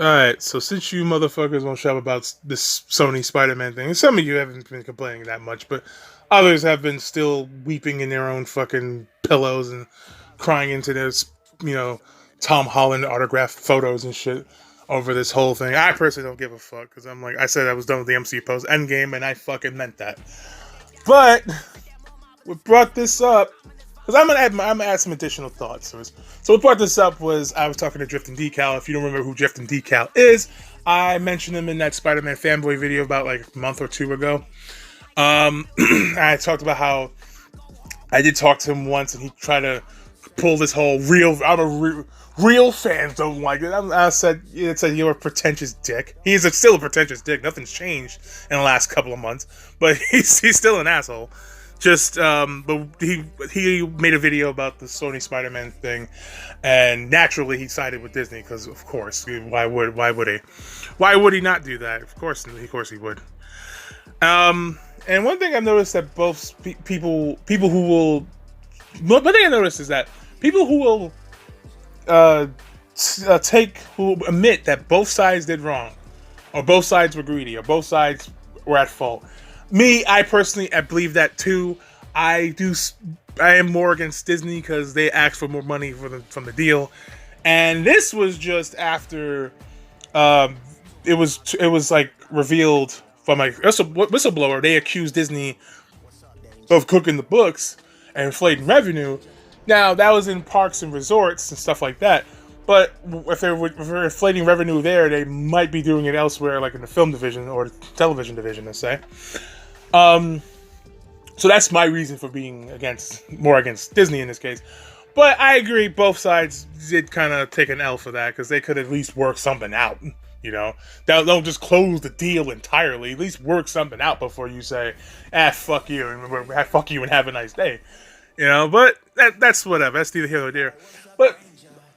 Alright, so since you motherfuckers won't shut up about this Sony Spider-Man thing, and some of you haven't been complaining that much, but others have been still weeping in their own fucking pillows and crying into their, you know, Tom Holland autographed photos and shit over this whole thing. I personally don't give a fuck, because I'm like, I said I was done with the MCU post Endgame, and I fucking meant that. But, what brought this up, because I'm gonna add some additional thoughts. So what brought this up was I was talking to Drifting Decal. If you don't remember who Drifting Decal is, I mentioned him in that Spider-Man Fanboy video about like a month or two ago. I talked about how I did talk to him once, and he tried to pull this whole real fans don't like it. I said you're a pretentious dick. Still a pretentious dick. Nothing's changed in the last couple of months, but he's still an asshole. But he made a video about the Sony Spider-Man thing, and naturally he sided with Disney because, of course, why would he not do that? Of course he would. And one thing I've noticed that both people who will, one thing I noticed is that people who will who admit that both sides did wrong, or both sides were greedy, or both sides were at fault. I personally, I believe that too. I am more against Disney because they asked for more money from the deal, and this was just after it was like revealed from a whistleblower. They accused Disney of cooking the books and inflating revenue. Now that was in parks and resorts and stuff like that. But if they're inflating revenue there, they might be doing it elsewhere, like in the film division or the television division, let's say. So that's my reason for being more against Disney in this case. But I agree, both sides did kind of take an L for that, because they could at least work something out. You know, don't just close the deal entirely. At least work something out before you say, fuck you, and have a nice day. You know, but that's whatever. That's neither here nor there. But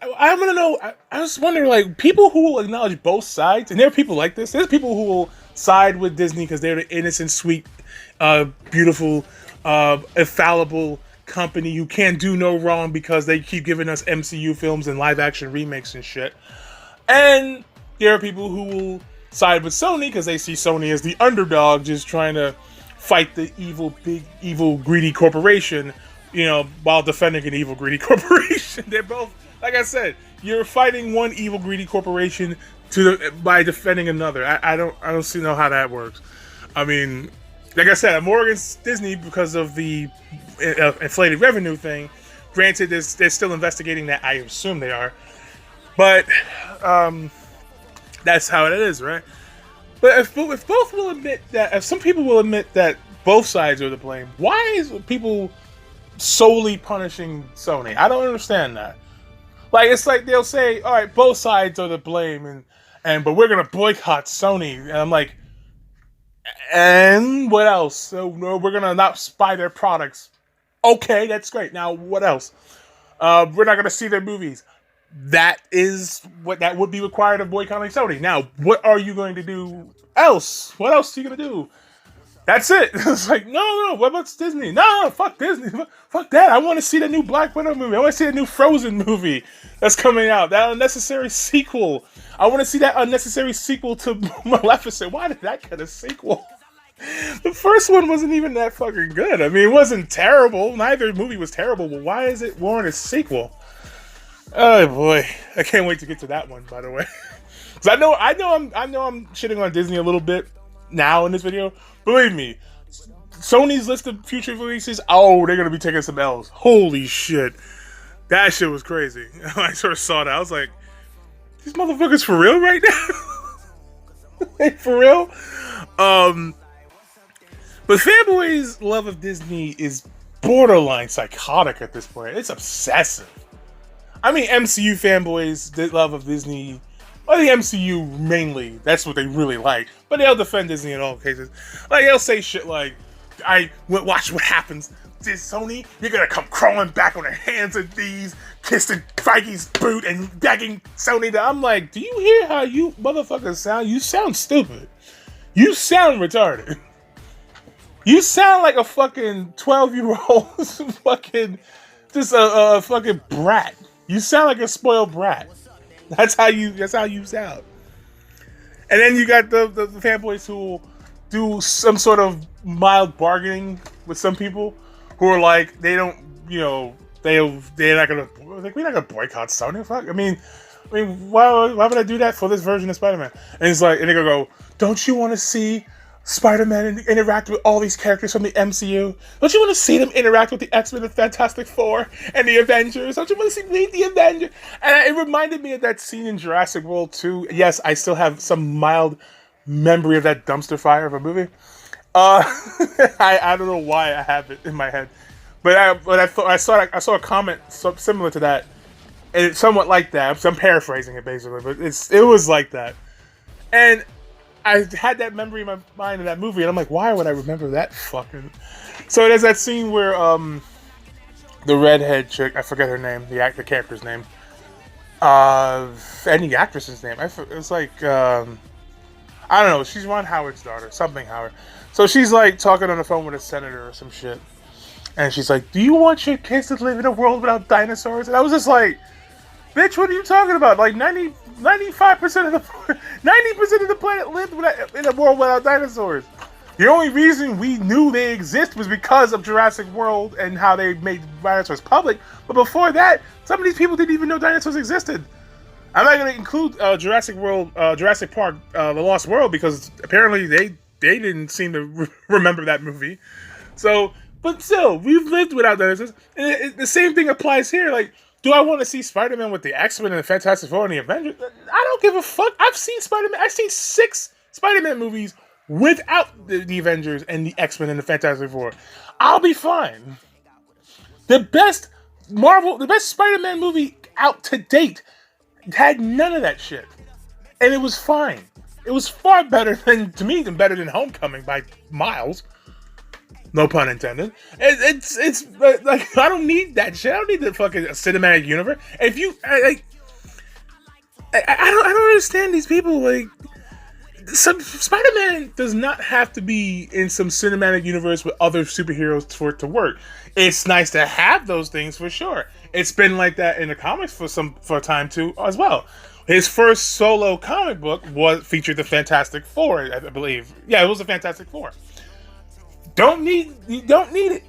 I want to know, I was wondering, like, people who will acknowledge both sides, and there are people like this. There's people who will side with Disney because they're the innocent, sweet, beautiful, infallible company who can't do no wrong because they keep giving us MCU films and live-action remakes and shit. And there are people who will side with Sony because they see Sony as the underdog, just trying to fight the big evil, greedy corporation, you know, while defending an evil, greedy corporation. They're both, like I said, you're fighting one evil, greedy corporation by defending another. I don't see how that works. I mean, like I said, I'm more against Disney because of the inflated revenue thing. Granted, they're still investigating that. I assume they are, but that's how it is, right? But if both will admit that, if some people will admit that both sides are to blame, why is people solely punishing Sony? I don't understand that. Like, it's like they'll say, all right, both sides are to blame, but we're gonna boycott Sony, and I'm like, and what else? So no, we're gonna not buy their products. Okay, that's great. Now what else? We're not gonna see their movies. That would be required of boycotting Sony. Now, what are you going to do else? What else are you gonna do? That's it. It's like, no, what about Disney? No, fuck Disney. Fuck that. I want to see the new Black Widow movie. I want to see the new Frozen movie that's coming out. That unnecessary sequel. I want to see that unnecessary sequel to Maleficent. Why did that get a sequel? The first one wasn't even that fucking good. I mean, it wasn't terrible. Neither movie was terrible, but why is it warrant a sequel? Oh boy. I can't wait to get to that one, by the way. Because I know I'm shitting on Disney a little bit now in this video. Believe me, Sony's list of future releases, they're going to be taking some L's. Holy shit. That shit was crazy. I sort of saw that. I was like, these motherfuckers for real right now? Like, for real? But Fanboy's love of Disney is borderline psychotic at this point. It's obsessive. I mean, MCU fanboys' love of Disney, or the MCU mainly, that's what they really like. But they'll defend Disney in all cases. Like, they'll say shit like, watch what happens. This Sony, you're gonna come crawling back on your hands and knees, kissing Feige's boot and begging Sony to... I'm like, do you hear how you motherfuckers sound? You sound stupid. You sound retarded. You sound like a fucking 12-year-old fucking... just a fucking brat. You sound like a spoiled brat. That's how you sound. And then you got the fanboys who will do some sort of mild bargaining with some people who are like, they don't, you know, they're not gonna, like, we're not gonna boycott Sony. Fuck. I mean, why would I do that for this version of Spider-Man? And it's like, and they're gonna go, don't you want to see Spider-Man interact with all these characters from the MCU? Don't you want to see them interact with the X-Men and Fantastic Four and the Avengers? Don't you want to see meet the Avengers? And it reminded me of that scene in Jurassic World 2. Yes, I still have some mild memory of that dumpster fire of a movie. I don't know why I have it in my head, but I saw a comment similar to that, and it's somewhat like that. So I'm paraphrasing it basically, but it was like that, and I had that memory in my mind of that movie, and I'm like, why would I remember that fucking? So there's that scene where the redhead chick, I forget her name, the character's name, and the actress's name. It's like I don't know. She's Ron Howard's daughter, something Howard. So she's like talking on the phone with a senator or some shit, and she's like, "Do you want your kids to live in a world without dinosaurs?" And I was just like, "Bitch, what are you talking about? Like 95% of the 90% of the planet lived in a world without dinosaurs. The only reason we knew they exist was because of Jurassic World and how they made dinosaurs public. But before that, some of these people didn't even know dinosaurs existed." I'm not going to include Jurassic Park, The Lost World, because apparently they didn't seem to remember that movie. So, but still, we've lived without dinosaurs. And the same thing applies here. Like, do I want to see Spider-Man with the X-Men and the Fantastic Four and the Avengers? I don't give a fuck. I've seen Spider-Man. I've seen 6 Spider-Man movies without the Avengers and the X-Men and the Fantastic Four. I'll be fine. The best Spider-Man movie out to date had none of that shit, and it was fine. It was far better than Homecoming by miles. No pun intended. It's like, I don't need that shit. I don't need the fucking cinematic universe. If you I don't understand these people. Like, Spider-Man does not have to be in some cinematic universe with other superheroes for it to work. It's nice to have those things for sure. It's been like that in the comics for a time too as well. His first solo comic book featured the Fantastic Four, I believe. Yeah, it was the Fantastic Four. You don't need it.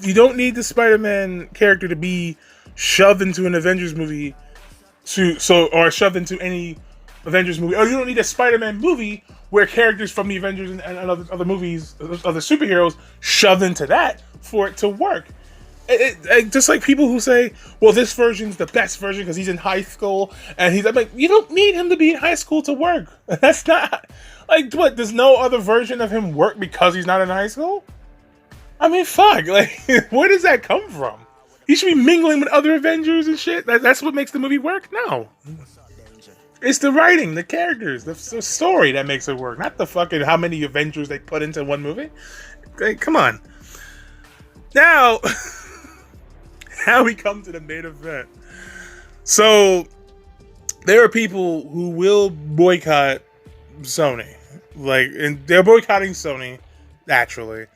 You don't need the Spider-Man character to be shoved into an Avengers movie or shoved into any Avengers movie. Or you don't need a Spider-Man movie where characters from the Avengers and other movies, other superheroes, shoved into that for it to work. Just like people who say, well, this version's the best version because he's in high school, and I'm like, you don't need him to be in high school to work. That's not, like, what, does no other version of him work because he's not in high school? I mean, fuck, like, where does that come from? He should be mingling with other Avengers and shit. That's what makes the movie work? No. It's the writing, the characters, the story that makes it work, not the fucking how many Avengers they put into one movie. Like, come on. Now, how we come to the main event. So, there are people who will boycott Sony. Like, and they're boycotting Sony, naturally.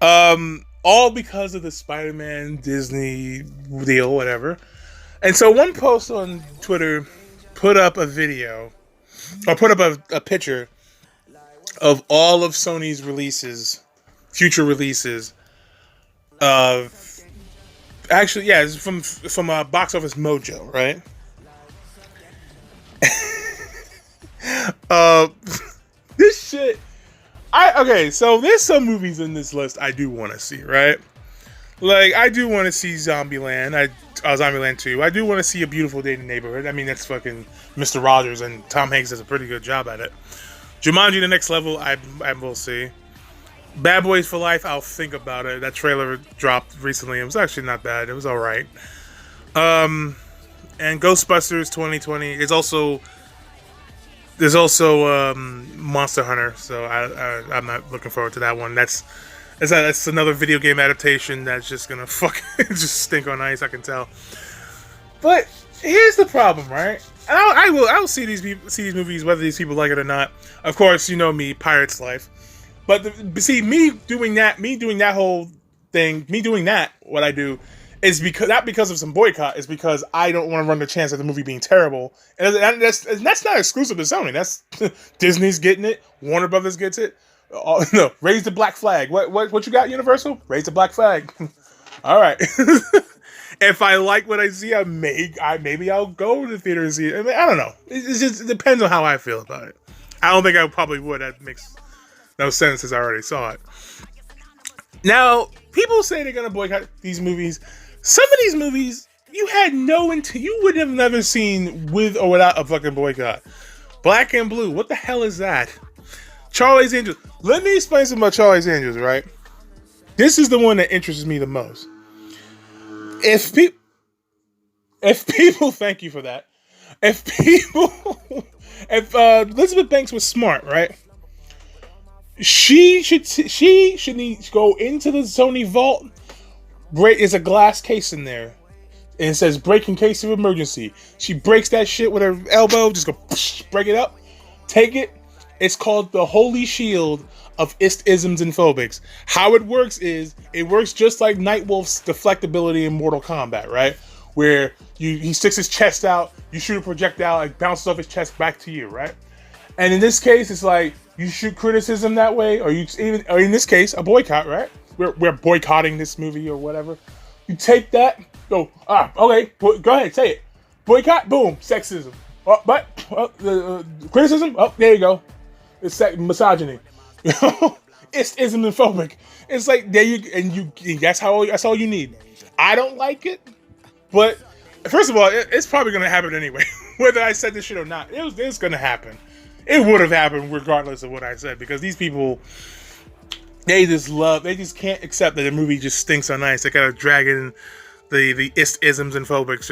All because of the Spider-Man Disney deal, whatever. And so one post on Twitter put up a video, or put up a picture of all of Sony's future releases of, actually, yeah, it's from Box Office Mojo, right? This shit, okay, so there's some movies in this list I do want to see, right? Like, I do want to see Zombieland, Zombieland 2. I do want to see A Beautiful Day in the Neighborhood. I mean, that's fucking Mr. Rogers, and Tom Hanks does a pretty good job at it. Jumanji: The Next Level, I will see. Bad Boys for Life, I'll think about it. That trailer dropped recently. It was actually not bad. It was alright. And Ghostbusters 2020 is also... There's also Monster Hunter, so I'm not looking forward to that one. That's another video game adaptation that's just gonna fucking just stink on ice, I can tell. But here's the problem, right? And I will see these movies whether these people like it or not. Of course, you know me, Pirate's Life. But see, me doing that whole thing, what I do It's because not because of some boycott. It's because I don't want to run the chance of the movie being terrible, and that's not exclusive to Sony. That's Disney's getting it. Warner Brothers gets it. No, raise the black flag. What you got, Universal? Raise the black flag. All right. If I like what I see, maybe I'll go to the theater and see it. I mean, I don't know. It depends on how I feel about it. I don't think I probably would. That makes no sense since I already saw it. Now, people say they're gonna boycott these movies. Some of these movies you had you would have never seen with or without a fucking boycott. Black and Blue. What the hell is that? Charlie's Angels. Let me explain something about Charlie's Angels. Right. This is the one that interests me the most. If people, thank you for that. If Elizabeth Banks was smart, right? She should need to go into the Sony vault. There's a glass case in there, and it says "break in case of emergency." She breaks that shit with her elbow. Just go break it up, take it. It's called the Holy Shield of isms and phobics. How it works is, it works just like Nightwolf's deflectability in Mortal Kombat, right? Where he sticks his chest out, you shoot a projectile, it bounces off his chest back to you, right? And in this case, it's like, you shoot criticism that way, or in this case, a boycott, right? We're boycotting this movie or whatever. You take that, go, okay, go ahead, say it. Boycott, boom, sexism. Criticism, there you go. It's misogyny. It's islamophobic. It's like that's all you need. I don't like it, but first of all, it's probably gonna happen anyway. Whether I said this shit or not, it's gonna happen. It would have happened regardless of what I said, because these people, they just can't accept that the movie just stinks on ice. They gotta drag in the isms and phobics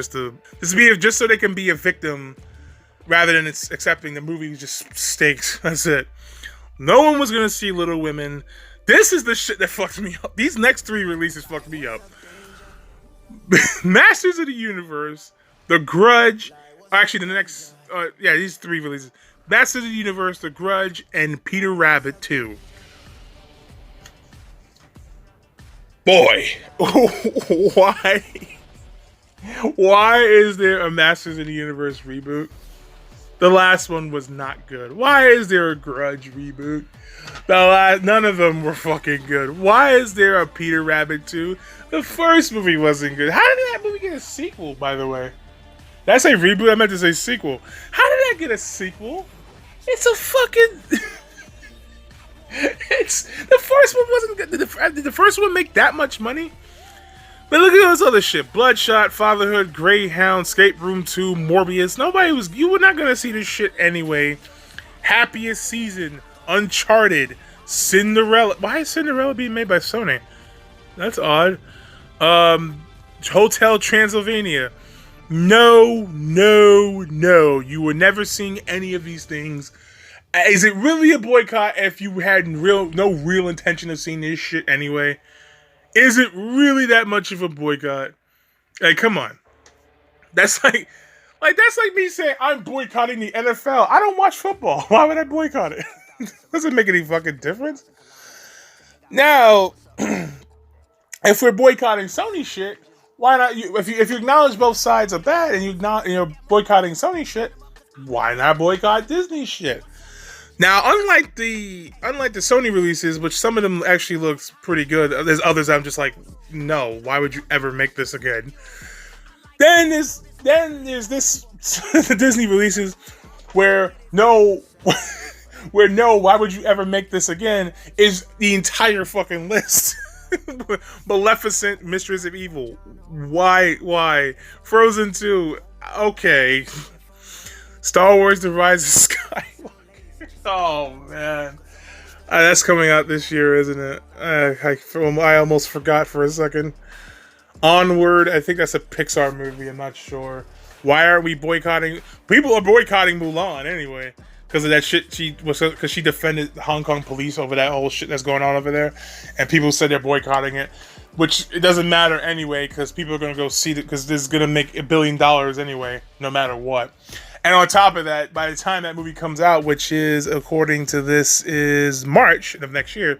just so they can be a victim, rather than it's accepting the movie just stinks. That's it. No one was gonna see Little Women. This is the shit that fucked me up. These next 3 releases fucked me up. Masters of the Universe, The Grudge. Actually, these 3 releases: Masters of the Universe, The Grudge, and Peter Rabbit 2. Boy, why is there a Masters of the Universe reboot? The last one was not good. Why is there a Grudge reboot? None of them were fucking good. Why is there a Peter Rabbit 2? The first movie wasn't good. How did that movie get a sequel, by the way? Did I say reboot? I meant to say sequel. How did that get a sequel? It's a fucking... The first one wasn't good. Did the first one make that much money? But look at this other shit. Bloodshot, Fatherhood, Greyhound, Escape Room 2, Morbius. You were not going to see this shit anyway. Happiest Season, Uncharted, Cinderella. Why is Cinderella being made by Sony? That's odd. Hotel Transylvania. No. You were never seeing any of these things. Is it really a boycott if you had no real intention of seeing this shit anyway? Is it really that much of a boycott? Like, come on. That's like me saying I'm boycotting the NFL. I don't watch football. Why would I boycott it? Doesn't make any fucking difference. Now, if we're boycotting Sony shit, why not? If you acknowledge both sides of that and you're boycotting Sony shit, why not boycott Disney shit? Now, unlike the Sony releases, which some of them actually looks pretty good, there's others I'm just like, no, why would you ever make this again? Then there's this the Disney releases where no, why would you ever make this again? Is the entire fucking list. Maleficent, Mistress of Evil. Why? Frozen 2. Okay. Star Wars: The Rise of Skywalker. Oh man, that's coming out this year, isn't it? I almost forgot for a second. Onward, I think that's a Pixar movie. I'm not sure. Why are we boycotting? People are boycotting Mulan anyway because of that shit. Because she defended the Hong Kong police over that whole shit that's going on over there, and people said they're boycotting it, which it doesn't matter anyway because people are gonna go see it because this is gonna make $1 billion anyway, no matter what. And on top of that, by the time that movie comes out, which is, according to this, is March of next year,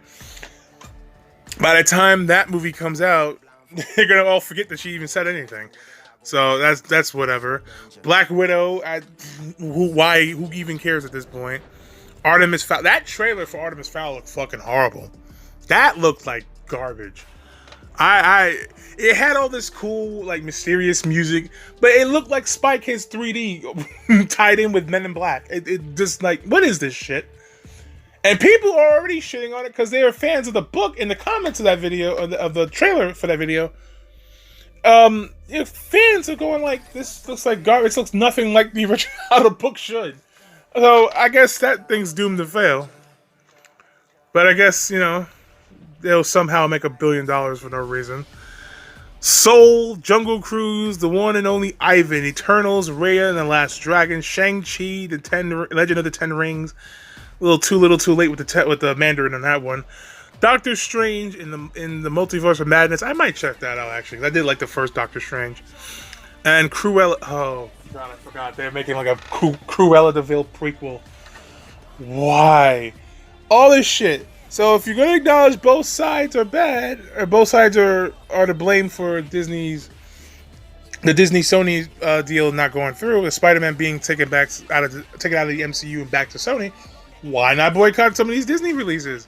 by the time that movie comes out, They're gonna all forget that she even said anything. So that's whatever. Black Widow, who even cares at this point? Artemis Fowl. That trailer for Artemis Fowl looked fucking horrible. That looked like garbage. It had all this cool, like, mysterious music, but it looked like Spy Kids 3D tied in with Men in Black. It just, like, what is this shit? And people are already shitting on it because they are fans of the book. In the comments of that video, of the trailer for that video, if fans are going like, this looks like garbage. This looks nothing like the original, how the book should. So I guess that thing's doomed to fail. But I guess, they'll somehow make $1 billion for no reason. Soul, Jungle Cruise, The One and Only Ivan, Eternals, Raya and the Last Dragon, Shang-Chi, Legend of the Ten Rings. A little too late with the Mandarin on that one. Doctor Strange in the Multiverse of Madness. I might check that out, actually. I did like the first Doctor Strange. And Cruella. Oh god, I forgot. They're making like a Cruella de Vil prequel. Why? All this shit. So if you're gonna acknowledge both sides are bad, or both sides are to blame for the Disney Sony deal not going through, with Spider-Man being taken out of the MCU and back to Sony, why not boycott some of these Disney releases?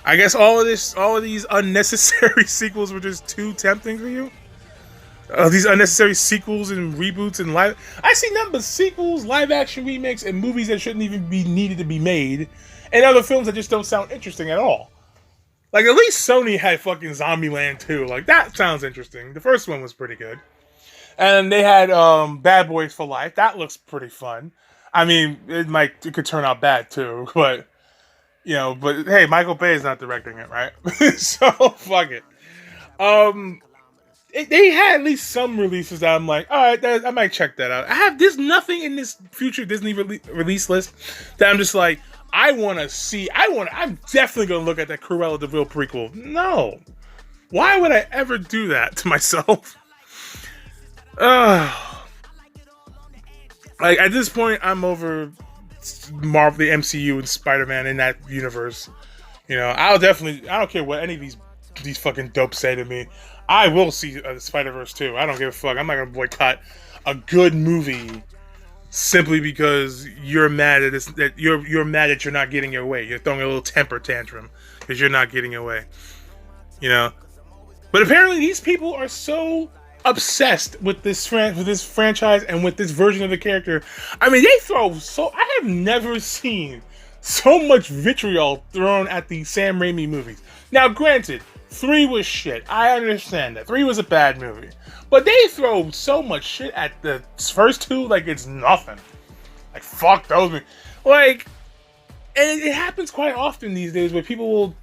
I guess all of these unnecessary sequels were just too tempting for you. These unnecessary sequels and reboots and I see nothing but sequels, live action remakes, and movies that shouldn't even be needed to be made, and other films that just don't sound interesting at all. Like, at least Sony had fucking Zombieland 2. Like, that sounds interesting. The first one was pretty good. And they had Bad Boys for Life. That looks pretty fun. I mean, it could turn out bad too, but but hey, Michael Bay is not directing it, right? So fuck it. They had at least some releases that I'm like, all right, I might check that out. There's nothing in this future Disney release list that I'm just like, I want to see. I'm definitely gonna look at that Cruella de Vil prequel. No, why would I ever do that to myself? Like, at this point, I'm over Marvel, the MCU, and Spider-Man in that universe. I don't care what any of these fucking dopes say to me. I will see Spider-Verse too. I don't give a fuck. I'm not gonna boycott a good movie simply because you're mad at this. That you're mad that you're not getting your way. You're throwing a little temper tantrum because you're not getting your way. But apparently these people are so obsessed with this franchise and with this version of the character. I mean, I have never seen so much vitriol thrown at the Sam Raimi movies. Now, granted, 3 was shit. I understand that. 3 was a bad movie. But they throw so much shit at the first 2 like it's nothing. Like, fuck those movies. Like, and it happens quite often these days where people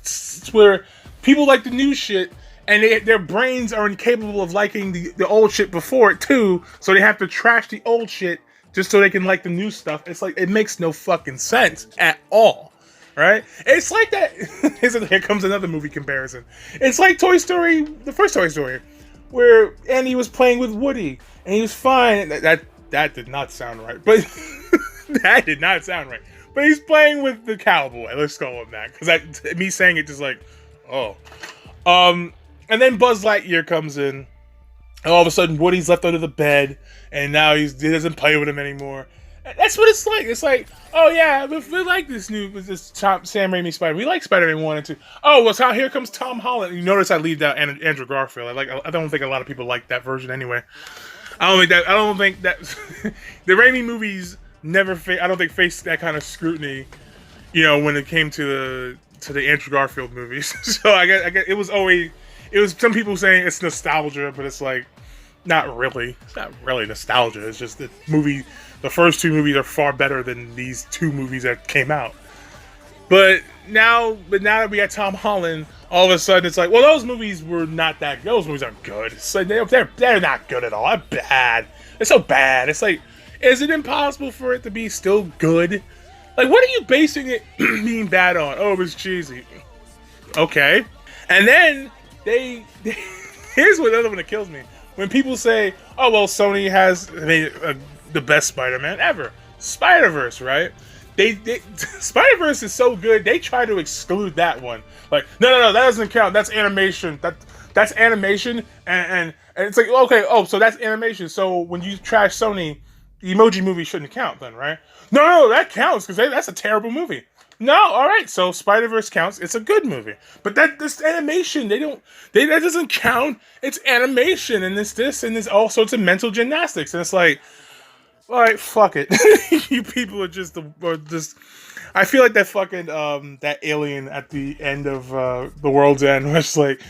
like the new shit, and their brains are incapable of liking the old shit before it too, so they have to trash the old shit just so they can like the new stuff. It's like, it makes no fucking sense at all, right? It's like that. Here comes another movie comparison. It's like Toy Story, the first Toy Story, where Andy was playing with Woody, and he was fine. That did not sound right, but that did not sound right. But he's playing with the cowboy. Let's call him that, because me saying it just like, oh. And then Buzz Lightyear comes in, and all of a sudden Woody's left under the bed, and now he doesn't play with him anymore. That's what it's like. It's like, oh yeah, we like this Sam Raimi Spider. We like Spider-Man 1 and 2. Oh, well, here comes Tom Holland. You notice I leave out Andrew Garfield. I don't think a lot of people like that version anyway. I don't think that the Raimi movies never faced that kind of scrutiny, when it came to the Andrew Garfield movies. So I guess it was some people saying it's nostalgia, but it's like, not really. It's not really nostalgia. It's just the first 2 movies are far better than these 2 movies that came out. But now that we got Tom Holland, all of a sudden it's like, well, those movies were not that good. Those movies aren't good. It's like, they're not good at all. They're bad. It's so bad. It's like, is it impossible for it to be still good? Like, what are you basing it being bad on? Oh, it was cheesy. Okay. And then here's another one that kills me. When people say, oh, well, Sony has made the best Spider-Man ever. Spider-Verse, right? Spider-Verse is so good, they try to exclude that one. Like, no, that doesn't count. That's animation. that's animation, and it's like, okay, oh, so that's animation. So when you trash Sony, the Emoji Movie shouldn't count then, right? No, that counts because that's a terrible movie. No, all right, so Spider-Verse counts. It's a good movie, but this animation, that doesn't count. It's animation, and this, and this all sorts of mental gymnastics, and it's like, all right, fuck it. You people are just. I feel like that fucking that alien at the end of The World's End was like,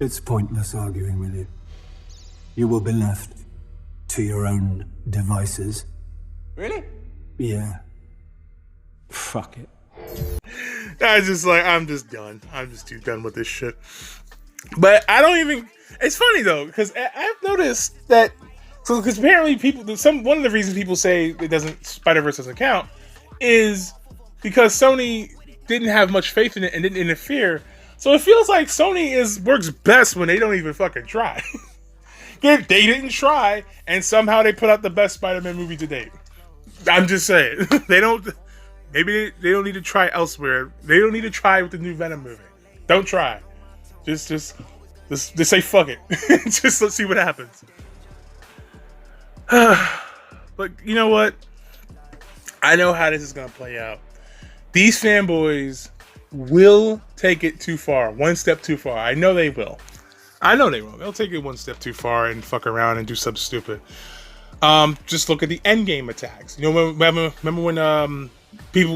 it's pointless arguing with you. You will be left to your own devices. Really? Yeah. Fuck it. I was just like, I'm just done. I'm just too done with this shit. But I don't even. It's funny though, because I've noticed that. So, because apparently one of the reasons people say Spider-Verse doesn't count is because Sony didn't have much faith in it and didn't interfere. So it feels like Sony works best when they don't even fucking try. They didn't try, and somehow they put out the best Spider-Man movie to date. I'm just saying. Maybe they don't need to try elsewhere. They don't need to try with the new Venom movie. Don't try. Just say fuck it. Just let's see what happens. But you know what? I know how this is going to play out. These fanboys will take it too far. One step too far. I know they will. They'll take it one step too far and fuck around and do something stupid. Just look at the Endgame attacks. You know, remember when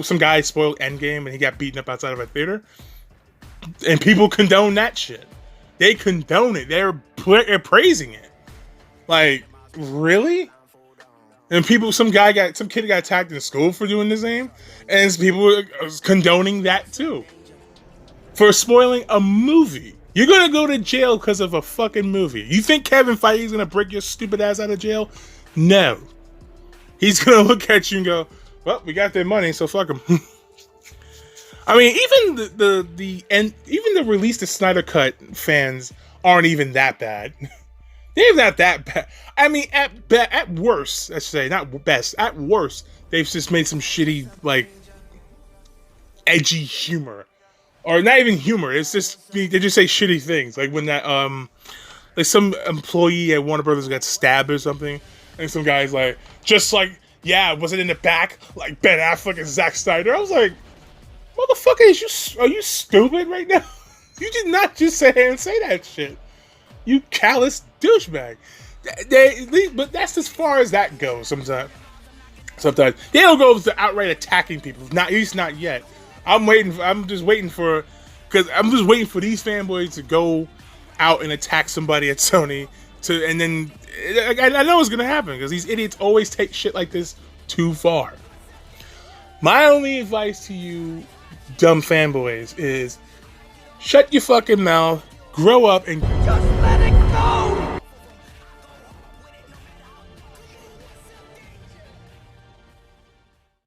some guy spoiled Endgame and he got beaten up outside of a theater? And people condone that shit. They condone it. They're praising it. Like, really? And some kid got attacked in school for doing the same, and people were condoning that too. For spoiling a movie. You're gonna go to jail because of a fucking movie. You think Kevin Feige's gonna break your stupid ass out of jail? No. He's gonna look at you and go, well, we got their money, so fuck them. I mean, even the release the Snyder Cut fans aren't even that bad. They're not that bad. I mean, at worst, let's say, not best, at worst, they've just made some shitty, like, edgy humor. Or not even humor, it's just, they just say shitty things. Like when that, like some employee at Warner Brothers got stabbed or something, and some guy's like, yeah, was it in the back? Like Ben Affleck and Zack Snyder? I was like, motherfucker, are you stupid right now? You did not just sit here and say that shit. You callous douchebag. But that's as far as that goes sometimes. They don't go to outright attacking people. At least not yet. I'm just waiting for these fanboys to go out and attack somebody at Sony and then I know it's gonna happen because these idiots always take shit like this too far. My only advice to you dumb fanboys is shut your fucking mouth, grow up, and just let it